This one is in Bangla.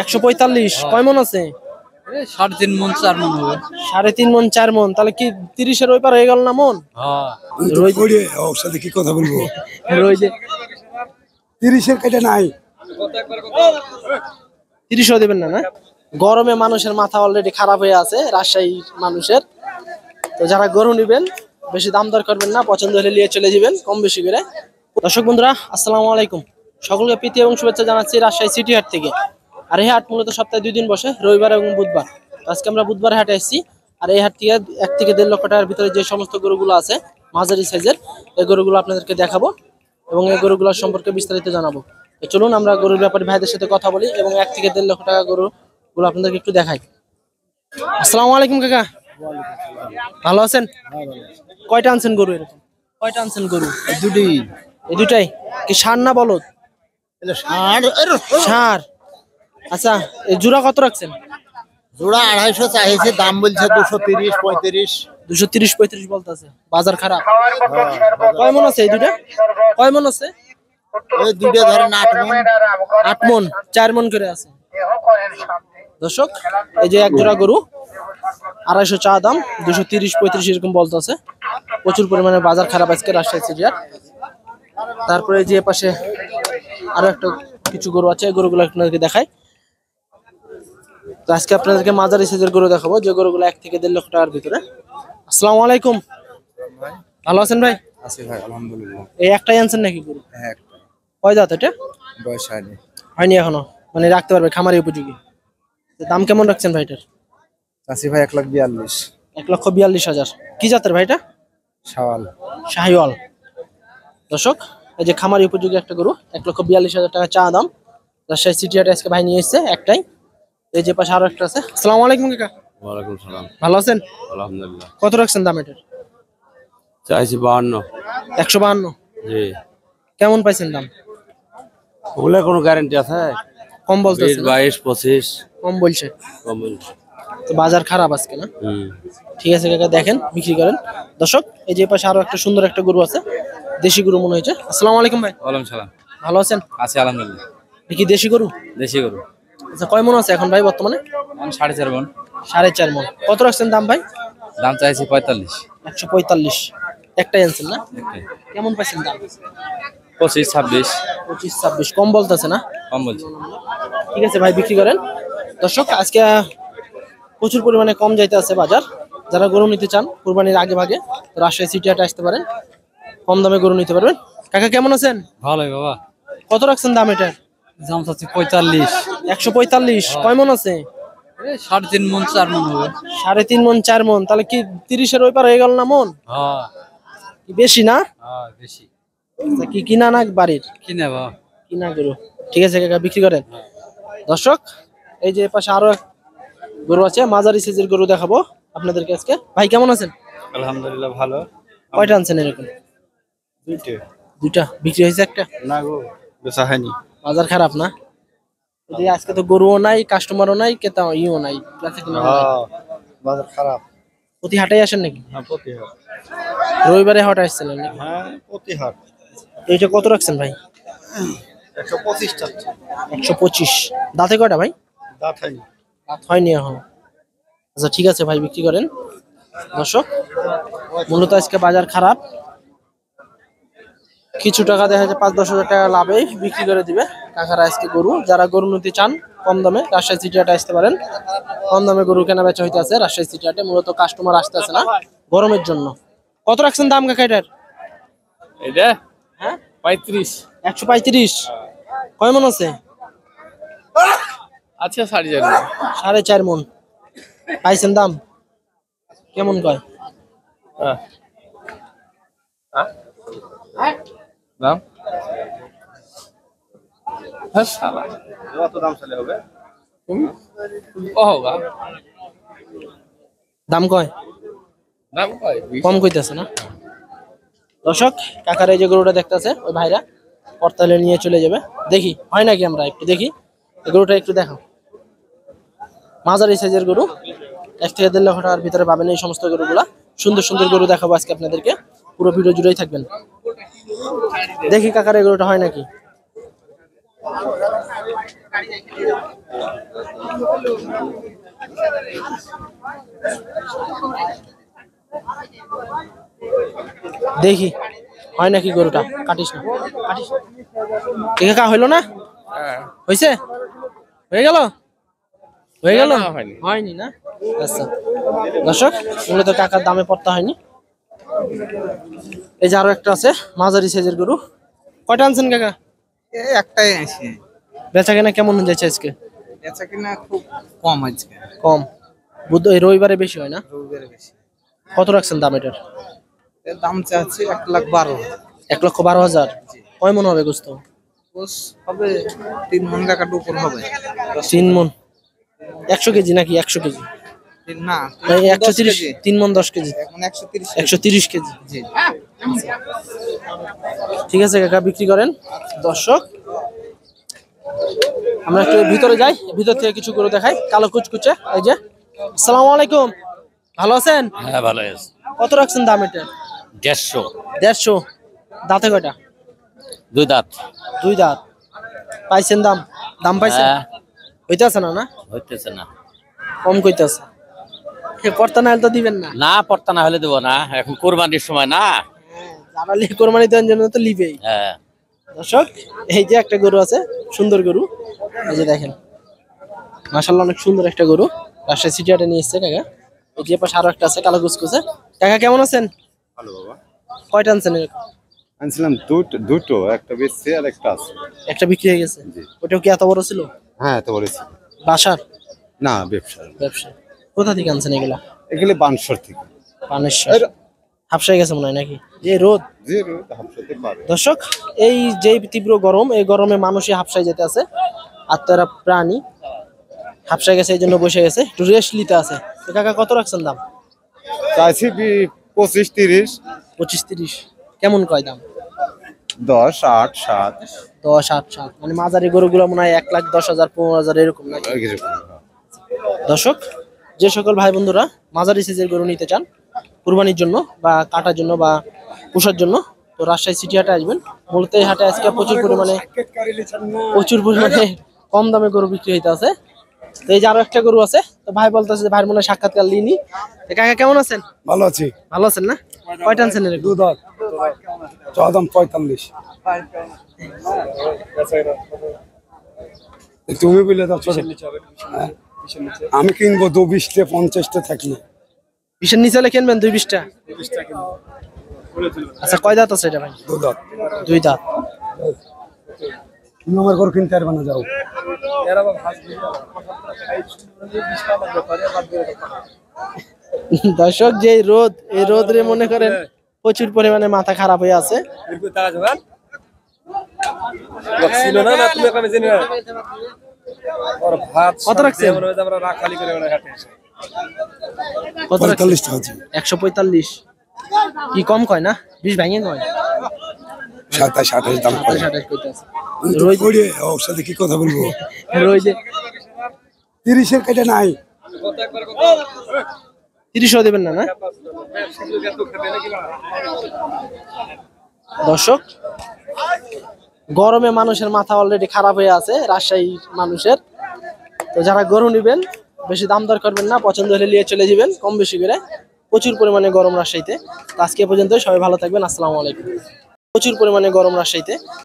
145। কয় মন আছে? 3.5 মন 4 মন হবে। 3.5 মন 4 মন, তাহলে কি 30-এর ওই পার হয়ে গেল না মন? ওর সাথে কি কথা বলবো? ওই যে 30-এর কেটে নাই। 30ও দেবেন না? না, গরমে মানুষের মাথা অলরেডি খারাপ হয়ে আছে রাজশাহীর মানুষের। তো যারা গরু নিবেন বেশি দাম দর করবেন না, পছন্দ হলে নিয়ে চলে যাবেন কম বেশি করে। দর্শক বন্ধুরা আসসালামু আলাইকুম, সকলকে প্রীতি এবং শুভেচ্ছা জানাচ্ছি রাজশাহী সিটি হাট থেকে। আর এই হাট মূলত সপ্তাহে 2 দিন বসে, রবিবার এবং বুধবার। আজকে আমরা বুধবার হাটে এসেছি। আর এই হাট থেকে 1 থেকে 1.5 লক্ষ টাকার ভিতরে যে সমস্ত গরুগুলো আছে মাঝারি সাইজের, এই গরুগুলো আপনাদেরকে দেখাবো এবং এই গরুগুলোর সম্পর্কে বিস্তারিত জানাবো। তো চলুন আমরা গরুর ব্যাপারে ভাইদের সাথে কথা বলি এবং 1 থেকে 1.5 লক্ষ টাকা গরুগুলো আপনাদেরকে একটু দেখাই। আসসালামু আলাইকুম কাকা, ভালো আছেন? কয়টা আনছেন গরু? এরকম কয়টা আনছেন গরু? এই দুটাই কি ষাঁড় না বলদ? ষাঁড়। আচ্ছা, এই জোড়া কত রাখছেন? জোড়া 250 চাইছে, দাম বলছে 230-35। 230-35 বলতেছে, বাজার খারাপ। কয় মন আছে এই দুটা? কয় মন আছে? ওই দুটো ধরেন 8 মন। 8 মন, 4 মন করে আছে। দর্শক এই যে এক জোড়া গরু 250 চা দাম, 230-35 এরকম বলতেছে। প্রচুর পরিমাণে বাজার খারাপ আজকে রাজশাহী সিটির। তারপরে যে পাশে আরো একটা কিছু গরু আছে, এই গরুগুলো আপনাদেরকে দেখাই। তো আজকে আপনাদেরকে মাঝারি সাইজের গরু দেখাবো, যে গরুগুলো 1 থেকে 1.5 লক্ষ টাকার ভিতরে। আসসালামু আলাইকুম, ভালো আছেন ভাই? আছি ভাই, আলহামদুলিল্লাহ। এই একটাই আনছেন নাকি গরু? হ্যাঁ, একটা। কয় দাঁত এটা? বয়স হয়নি এখনো, মানে রাখতে পারবে খামারি উপযোগী। দাম কেমন রাখছেন ভাইটার? আছি ভাই 1,42,000। 1,42,000। কি জাতের ভাইটা? শাহিওয়াল। দর্শক এই যে খামারি উপযোগী একটা গরু, 1,42,000 টাকা চা দাম। রাজশাহী সিটি হাটে আজকে ভাই নিয়ে এসেছে একটাই। এই যে পাশে আরো একটা আছে। আসসালামু আলাইকুম কাকা। ওয়ালাইকুম সালাম। ভালো আছেন? আলহামদুলিল্লাহ। কত রাখছেন দাম এটার? চাইছি 52। 152। জি। কেমন পাইছেন দাম? ওগুলা কোনো গ্যারান্টি আছে? কম বলতেছে? 22-25 কম বলছে। কম বলছে। তো বাজার খারাপ আজকে না? ঠিক আছে কাকা, দেখেন বিক্রি করেন। দর্শক এই যে পাশে আরো একটা সুন্দর একটা গরু আছে, দেশি গরু মনে হয়েছে। আসসালামু আলাইকুম ভাই। ওয়ালাইকুম সালাম। ভালো আছেন? আছি আলহামদুলিল্লাহ। কি দেশি গরু? দেশি গরু। আচ্ছা, কয় মন আছে এখন ভাই বর্তমানে? 4.5 মন। 4.5 মন। কত রাখছেন দাম ভাই? দাম চাইছি 45। 145। একটাই আনছেন না? কেমন পাইছেন দাম? 25-26। 25-26 কম বলতেছে না? কম বলছে। ঠিক আছে ভাই, বিক্রি করেন। দর্শক আজকে প্রচুর পরিমাণে কম যাইতে আছে বাজার। যারা গরু নিতে চান কুরবানির আগে ভাগে, রাজশাহী সিটি হাটে আসতে পারেন, কম দামে গরু নিতে পারবেন। কাকা কেমন আছেন? ভালোই বাবা। কত রাখছেন দাম এটার? দাম চাচ্ছি 45। 145। কয় মন আছে? 3.5 মন 4 মন হবে। 3.5 মন 4 মন, তাহলে কি 30-এর ওই পার হয়ে গেল না মন? হ্যাঁ কি বেশি না? হ্যাঁ বেশি। আচ্ছা, কি কিনা না বাড়ির? কিনে বাবা। কিনা গরু। ঠিক আছে কাকা, বিক্রি করেন। দর্শক এই যে পাশে আরো গরু আছে, মাঝারি সাইজের গরু দেখাবো আপনাদেরকে আজকে। ভাই কেমন আছেন? আলহামদুলিল্লাহ ভালো। কয়টা আনছেন এরকম? দুইটা। বিক্রি হয়েছে একটা? না গো, বেচা হয়নি। বাজার খারাপ না? এই আজকে তো গরুও নাই, কাস্টমারও নাই, ক্রেতা নাই। বাজার খারাপ। প্রতি হাটে আসেন নাকি? হ্যাঁ, প্রতি হাট। রবিবারে হাটে আসছিলেন নাকি? হ্যাঁ, প্রতি হাট। এইটা কত রাখছেন ভাই? 125 চাচ্ছে। 125। দাঁতে কয়টা ভাই? দাঁত হয়নি। দাঁত হয়নি এখন। আচ্ছা ঠিক আছে ভাই, বিক্রি করেন। দর্শক মূলত আজকে বাজার খারাপ, কিছু টাকা দেখা যায় 5-10 হাজার টাকা লাভে বিক্রি করে দিবে কাকারা আজকে গরু। যারা গরু নিতে চান কম দামে রাজশাহী সিটি হাটে আসতে পারেন। কম দামে গরু কেনা বেচা হইতে আছে রাজশাহী সিটি হাটে, মূলত কাস্টমার আসতে আছে না গরমের জন্য। কত রাখছেন দাম কাকা এটার? এটা হ্যাঁ 35। 135। কয় মন আছে? আচ্ছা 4.5। 4.5 মন। পাইছেন দাম কেমন কয়? দাম হ্যাঁ সালা কত দাম চলে হবে? দাম কয়? দাম কয়? কম কইতেছে না? দর্শক কাকার এই যে গরুটা দেখতেছে ওই ভাইরা পর্তালে নিয়ে চলে যাবে। দেখি হয় নাকি, আমরা একটু দেখি এই গরুটা একটু দেখাও। মাঝারি সাইজের গরু, 1 থেকে 1.5 লক্ষ টাকার ভিতরে পাবেন এই সমস্ত গরুগুলা। সুন্দর সুন্দর গরু দেখাবো আজকে আপনাদেরকে, পুরো ভিডিও জুড়েই থাকবেন। দেখি কাকার এই গরুটা হয় নাকি। দেখি হয় নাকি গরুটা, কাটিস না কাটিস না। ঠিক আছে, হইলো না? হয়েছে? হয়ে গেল? হয়ে গেল? হয়নি না? আচ্ছা দর্শক, মূলত কাকার দামে পড়তে হয়নি। এই যে আরো একটা আছে মাঝারি সাইজের গরু, কয়টা আনছেন কাকা? একটাই আছে। বেচা কেনা কেমন যাচ্ছে আজকে? বেচা কিনা খুব কম আজকে, কম। বুধ এই রবিবারে বেশি হয় না? রবিবারে বেশি। কত রাখছেন দাম এটার? এর দাম চাচ্ছি 1,12,000। 1,12,000। কয় মন হবে গোস্ত? কোষ হবে 3 মন টাকার উপর হবে। 3 মন। 100 কেজি নাকি 100 কেজি? না, 130, 3 মন 10 কেজি, এখন 130। 130 কেজি। জি। ঠিক আছে কাকা, বিক্রি করেন। দর্শক, আমরা একটু ভিতরে যাই, ভিতর থেকে কিছু গরু দেখাই, কালো কুচকুচে। এই যে, আসসালামু আলাইকুম, ভালো আছেন? হ্যাঁ ভালো আছে। কত রাখছেন দাম এটা? 150। 150। দাঁতে কয়টা? 2 দাঁত। 2 দাঁত। পাইছেন দাম? দাম পাইছেন? হ্যাঁ। হইতাছে না? না হইতেছে না। কম কইতাছে। পড়তা নাইলে তো দিবেন না। না পড়তা না হলে দেবো না, এখন কোরবানির সময় না। যারা কোরবানি দেওয়ার জন্য তো লিবেই। হ্যাঁ। দর্শক, এই যে একটা গরু আছে, সুন্দর গরু। এই যে দেখেন, মাশাআল্লাহ অনেক সুন্দর একটা গরু। রাজশাহী সিটিহাটে নিয়ে এসেছে কাকা। এই যে পাশে আরো একটা আছে কালো কুচকুচে। কাকা কেমন আছেন? ভালো বাবা। কয়টা আনছেন এরকম? আনছিলাম দুটো, একটা বেচছে আর একটা আছে। একটা বিক্রি হয়ে গেছে। ওটাও কি এত বড় ছিল? হ্যাঁ তো বলেছি। বাসার? না, ব্যবসা। ব্যবসা। কোথা থেকে আনছেন এগুলা? এগুলো বানসর থেকে। পানেশ্বর। হাফসায় গেছে মনে হয় নাকি? যে রোদ। যে রোদ হাফসাতে পারে। দর্শক, এই যে তীব্র গরম, এই গরমে মানুষই হাফসায় যেতে আছে। আর তো এরা প্রাণী হাফসায় গেছে, এই জন্য বসে গেছে, একটু রেস্ট নিতে আছে। তো কাকা কত রাখছেন দাম? চাইছি 25-30। 25-30। কেমন কয় দাম? 10, 8, 7 10, 8, 7। মানে মাঝারি গরুগুলো মনে হয় 1,10,000, 15,000 এরকম নাকি? এরকম। দর্শক, যে সকল ভাই বন্ধুরা মাঝারি সাইজের গরু নিতে চান কুরবানির জন্য বা কাটার জন্য বা পোষার জন্য, তো রাজশাহী সিটি হাটে আসবেন। মূলত এই হাটে আজকে প্রচুর পরিমাণে কম দামে গরু বিক্রি হইতে আছে। তো এই যে আরো একটা গরু আছে, তো ভাই বলতেছে যে ভাইয়ের মনে হয় সাক্ষাৎকার লিনি। কাকা কেমন আছেন? ভালো আছি। ভালো আছেন না? কয়টা আনছেন এরকম? 2 দাঁত। চা দাম 45। তুমি বলে দাও ছোট। হ্যাঁ? আমি কিনবো 220 50 থাকলে। 20-এর নিচে হলে কিনবেন 220টা? আচ্ছা, কয় দাঁত আছে এটা ভাই? 2 দাঁত। 2 দাঁত। তুমি আমার ঘর কিনতে পারবে না, যাও। দর্শক, যে রোদ, এই রোদ রে মনে করেন প্রচুর পরিমাণে মাথা খারাপ হয়ে আছে। কত রাখছেন? কত রাখছেন? 45 টাকা আছে। 145। কি কম কয় না? 20 ভাঙে কয়? 27 28 দাম করে। 27 কইতাছে। রোজ করে ওর সাথে কি কথা বলবো? রোজে 30 এর কেটে নাই। 30ও দেবেন না? না দর্শক, গরমে মানুষের মাথা অলরেডি খারাপ হয়ে আছে, রাজশাহীর মানুষের। তো যারা গরু নিবেন বেশি দাম দর করবেন না, পছন্দ হলে নিয়ে চলে যাবেন কম বেশি করে। প্রচুর পরিমাণে গরম রাজশাহীতে। আজকে পর্যন্ত, সবাই ভালো থাকবেন, আসসালামু আলাইকুম। প্রচুর পরিমাণে গরম রাজশাহীতে।